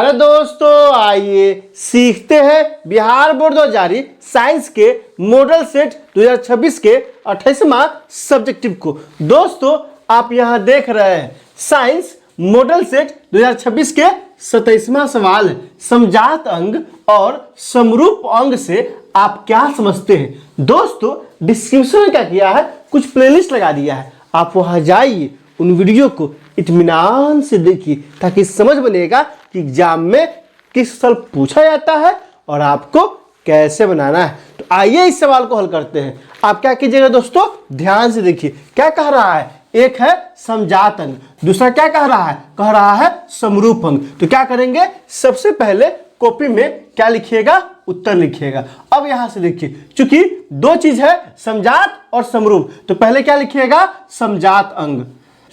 प्यारे दोस्तों, आइए सीखते हैं बिहार बोर्ड 2020 साइंस के मॉडल सेट 2026 के 28वां सब्जेक्टिव को। दोस्तों, आप यहां देख रहे हैं साइंस मॉडल सेट 2026 के 27वां सवाल है। समजात अंग और समरूप अंग से आप क्या समझते हैं? दोस्तों, डिस्क्रिप्शन में क्या किया है, कुछ प्लेलिस्ट लगा दिया है, आप वहां जाइए, उन वीडियो को इत्मीनान से देखिए ताकि समझ बनेगा कि एग्जाम में किस साल पूछा जाता है और आपको कैसे बनाना है। तो आइए इस सवाल को हल करते हैं। आप क्या कीजिएगा दोस्तों, ध्यान से देखिए क्या कह रहा है। एक है समजात अंग, दूसरा क्या कह रहा है समरूप अंग। तो क्या करेंगे, सबसे पहले कॉपी में क्या लिखिएगा, उत्तर लिखिएगा। अब यहां से देखिए, चूंकि दो चीज है समजात और समरूप, तो पहले क्या लिखिएगा, समजात अंग।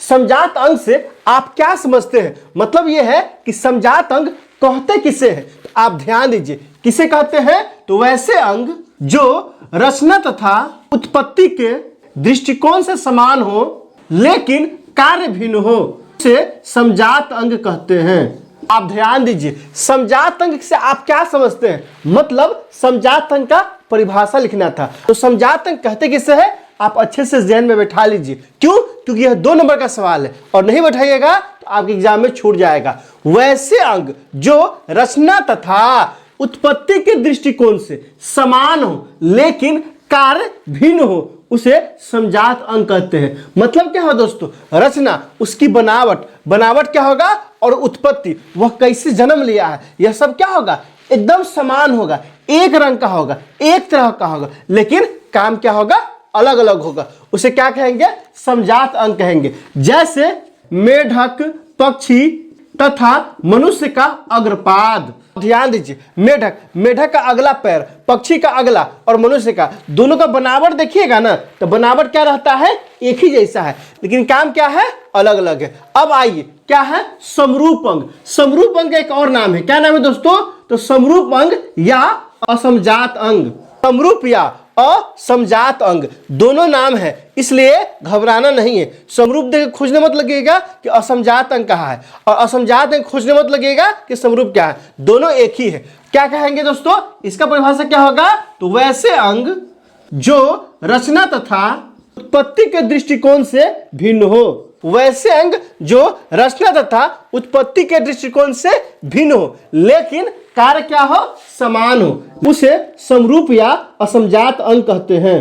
समजात अंग से आप क्या समझते हैं? मतलब यह है कि समजात अंग कहते किसे हैं? तो आप ध्यान दीजिए, किसे कहते हैं? तो वैसे अंग जो रचना तथा उत्पत्ति के दृष्टिकोण से समान हो लेकिन कार्य भिन्न हो, उसे समजात अंग कहते हैं। आप ध्यान दीजिए, समजात अंग से आप क्या समझते हैं? मतलब समजात अंग का परिभाषा लिखना था। तो समजात अंग कहते किसे है, आप अच्छे से ध्यान में बैठा लीजिए। क्यों? क्योंकि यह 2 नंबर का सवाल है और नहीं बैठाइएगा तो आपके एग्जाम में छूट जाएगा। वैसे अंग जो रचना तथा उत्पत्ति के दृष्टिकोण से समान हो लेकिन कार्य भिन्न हो, उसे समजात अंग कहते हैं। मतलब क्या हो दोस्तों, रचना, उसकी बनावट क्या होगा, और उत्पत्ति, वह कैसे जन्म लिया है, यह सब क्या होगा, एकदम समान होगा, एक रंग का होगा, एक तरह का होगा, लेकिन काम क्या होगा, अलग अलग होगा। उसे क्या कहेंगे, समजात अंग कहेंगे। जैसे मेढक, पक्षी तथा मनुष्य का अग्रपाद। ध्यान दीजिए, मेढक का अगला पैर, पक्षी का अगला और मनुष्य का, दोनों का बनावट देखिएगा ना, तो बनावट क्या रहता है, एक ही जैसा है, लेकिन काम क्या है, अलग अलग है। अब आइए, क्या है, समरूप अंग। समरूप अंग का एक और नाम है, क्या नाम है दोस्तों? तो समरूप अंग या असमजात अंग। समरूप या असमजात अंग दोनों नाम है, इसलिए घबराना नहीं है। समरूप देख खोजने मत लगेगा कि असमजात अंग कहाँ है, और असमजात अंग खोजने मत लगेगा कि समरूप क्या है, दोनों एक ही है। क्या कहेंगे दोस्तों, इसका परिभाषा क्या होगा? तो वैसे अंग जो रचना तथा उत्पत्ति के दृष्टिकोण से भिन्न हो। वैसे अंग जो रचना तथा उत्पत्ति के दृष्टिकोण से भिन्न हो लेकिन कार्य क्या हो, समान हो, उसे समरूप या असमजात अंग कहते हैं।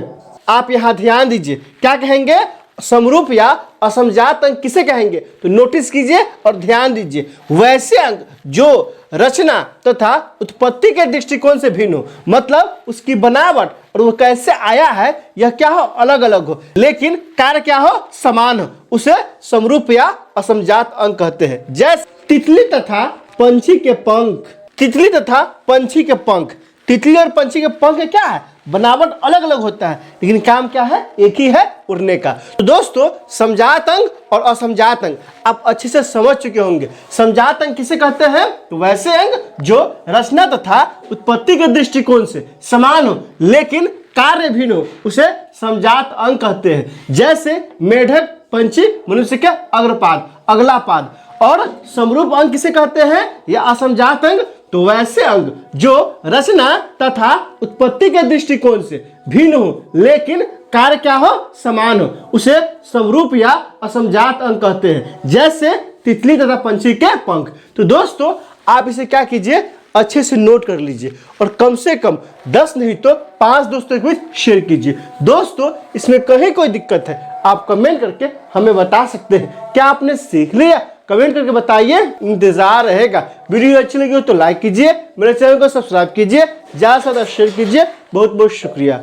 आप यहां ध्यान दीजिए, क्या कहेंगे, समरूप या असमजात अंग किसे कहेंगे? तो नोटिस कीजिए और ध्यान दीजिए, वैसे अंग जो रचना तथा उत्पत्ति के दृष्टिकोण से भिन्न हो, मतलब उसकी बनावट और वो कैसे आया है, यह क्या हो, अलग अलग हो, लेकिन कार्य क्या हो, समान हो, उसे समरूप या असमजात अंग कहते हैं। जैसे तितली तथा पंछी के पंख। तितली तथा पंछी के पंख, तितली और पंछी के पंख क्या है, बनावट अलग अलग होता है, लेकिन काम क्या है, एक ही है, उड़ने का। तो दोस्तों, समजात अंग और असमजात अंग आप अच्छे से समझ चुके होंगे। समजात अंग किसे कहते हैं? तो वैसे अंग जो रचना तथा उत्पत्ति के दृष्टिकोण से समान हो लेकिन कार्य भिन्न हो, उसे समजात अंग कहते हैं। जैसे मेढक, पंछी, मनुष्य के अग्रपाद, अगला पाद। और समरूप अंग किसे कहते हैं, या असमजात अंग? तो वैसे अंग जो रचना तथा उत्पत्ति के दृष्टिकोण से भिन्न हो लेकिन कार्य क्या हो, समान हो, उसे समरूप या असमजात अंग कहते हैं। जैसे तितली तथा पंछी के पंख। तो दोस्तों, आप इसे क्या कीजिए, अच्छे से नोट कर लीजिए और कम से कम 10 नहीं तो 5 दोस्तों के बीच शेयर कीजिए। दोस्तों, इसमें कहीं कोई दिक्कत है आप कमेंट करके हमें बता सकते हैं। क्या आपने सीख लिया? कमेंट करके बताइए, इंतजार रहेगा। वीडियो अच्छी लगी हो तो लाइक कीजिए, मेरे चैनल को सब्सक्राइब कीजिए, ज्यादा से ज्यादा शेयर कीजिए। बहुत बहुत शुक्रिया।